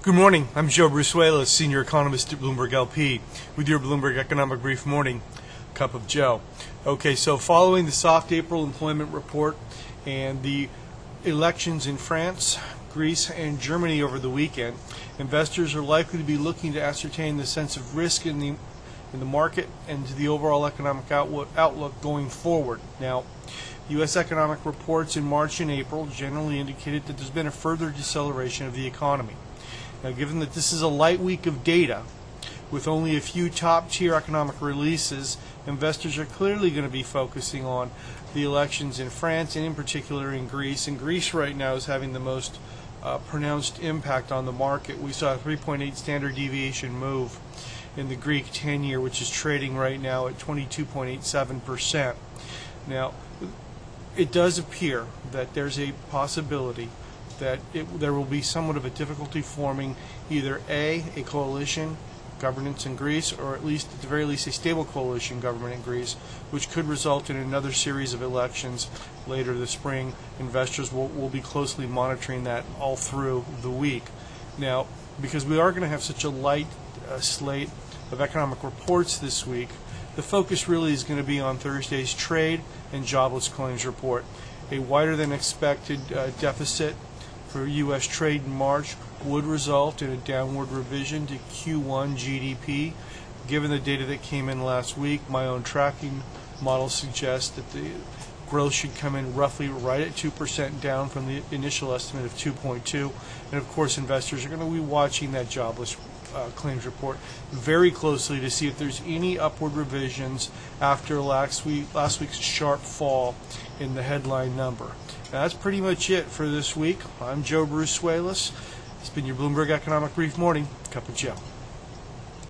Good morning. I'm Joe Brusuela, Senior Economist at Bloomberg LP, with your Bloomberg Economic Brief Morning Cup of Joe. Okay, so following the soft April employment report and the elections in France, Greece, and Germany over the weekend, investors are likely to be looking to ascertain the sense of risk in the market and to the overall economic outlook going forward. Now, U.S. economic reports in March and April generally indicated that there's been a further deceleration of the economy. Now, given that this is a light week of data, with only a few top-tier economic releases, investors are clearly going to be focusing on the elections in France and in particular in Greece. And Greece right now is having the most pronounced impact on the market. We saw a 3.8 standard deviation move in the Greek 10-year, which is trading right now at 22.87%. Now, it does appear that there's a possibility that there will be somewhat of a difficulty forming either a coalition governance in Greece, or at least, at the very least, a stable coalition government in Greece, which could result in another series of elections later this spring. Investors will be closely monitoring that all through the week. Now, because we are going to have such a light slate of economic reports this week, the focus really is going to be on Thursday's trade and jobless claims report. A wider than expected deficit for U.S. trade in March would result in a downward revision to Q1 GDP. Given the data that came in last week, my own tracking model suggests that the growth should come in roughly right at 2%, down from the initial estimate of 2.2. And of course, investors are going to be watching that jobless claims report very closely to see if there's any upward revisions after last week's sharp fall in the headline number. Now, that's pretty much it for this week. I'm Joe Brusuelas. It's been your Bloomberg Economic Brief Morning Cup of Joe.